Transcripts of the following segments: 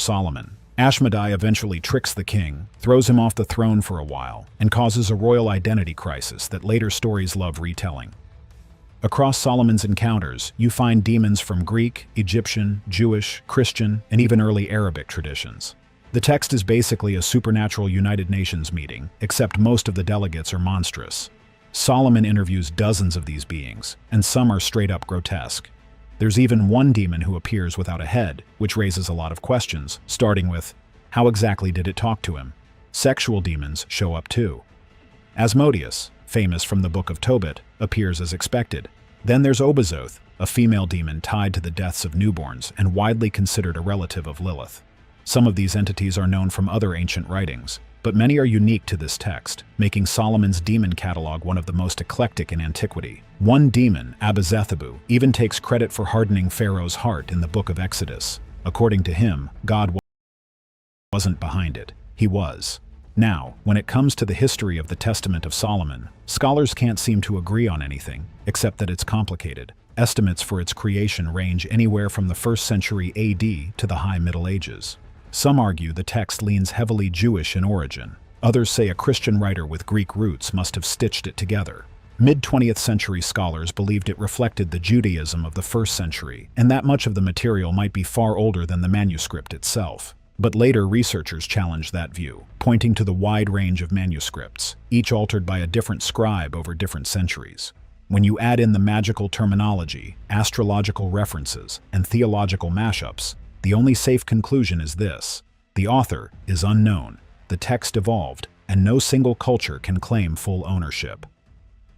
Solomon. Ashmedai eventually tricks the king, throws him off the throne for a while, and causes a royal identity crisis that later stories love retelling. Across Solomon's encounters, you find demons from Greek, Egyptian, Jewish, Christian, and even early Arabic traditions. The text is basically a supernatural United Nations meeting, except most of the delegates are monstrous. Solomon interviews dozens of these beings, and some are straight-up grotesque. There's even one demon who appears without a head, which raises a lot of questions, starting with, how exactly did it talk to him? Sexual demons show up too. Asmodeus, famous from the Book of Tobit, appears as expected. Then there's Obazoth, a female demon tied to the deaths of newborns and widely considered a relative of Lilith. Some of these entities are known from other ancient writings, but many are unique to this text, making Solomon's demon catalog one of the most eclectic in antiquity. One demon, Abazethebu, even takes credit for hardening Pharaoh's heart in the Book of Exodus. According to him, God wasn't behind it. He was. Now, when it comes to the history of the Testament of Solomon, scholars can't seem to agree on anything, except that it's complicated. Estimates for its creation range anywhere from the 1st century AD to the High Middle Ages. Some argue the text leans heavily Jewish in origin. Others say a Christian writer with Greek roots must have stitched it together. Mid-20th century scholars believed it reflected the Judaism of the 1st century, and that much of the material might be far older than the manuscript itself. But later researchers challenged that view, pointing to the wide range of manuscripts, each altered by a different scribe over different centuries. When you add in the magical terminology, astrological references, and theological mashups, the only safe conclusion is this: the author is unknown, the text evolved, and no single culture can claim full ownership.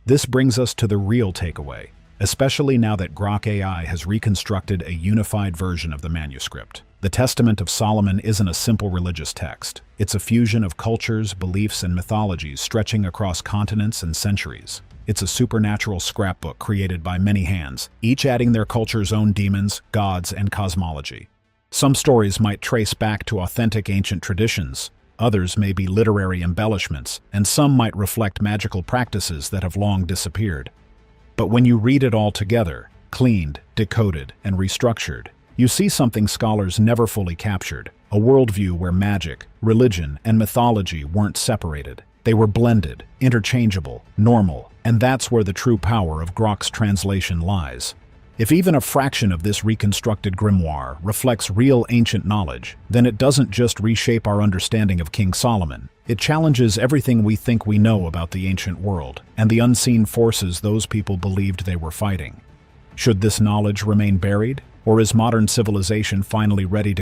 This brings us to the real takeaway, especially now that Grok AI has reconstructed a unified version of the manuscript. The Testament of Solomon isn't a simple religious text. It's a fusion of cultures, beliefs, and mythologies stretching across continents and centuries. It's a supernatural scrapbook created by many hands, each adding their culture's own demons, gods, and cosmology. Some stories might trace back to authentic ancient traditions, others may be literary embellishments, and some might reflect magical practices that have long disappeared. But when you read it all together, cleaned, decoded, and restructured, you see something scholars never fully captured: a worldview where magic, religion, and mythology weren't separated. They were blended, interchangeable, normal, and that's where the true power of Grok's translation lies. If even a fraction of this reconstructed grimoire reflects real ancient knowledge, then it doesn't just reshape our understanding of King Solomon. It challenges everything we think we know about the ancient world and the unseen forces those people believed they were fighting. Should this knowledge remain buried, or is modern civilization finally ready to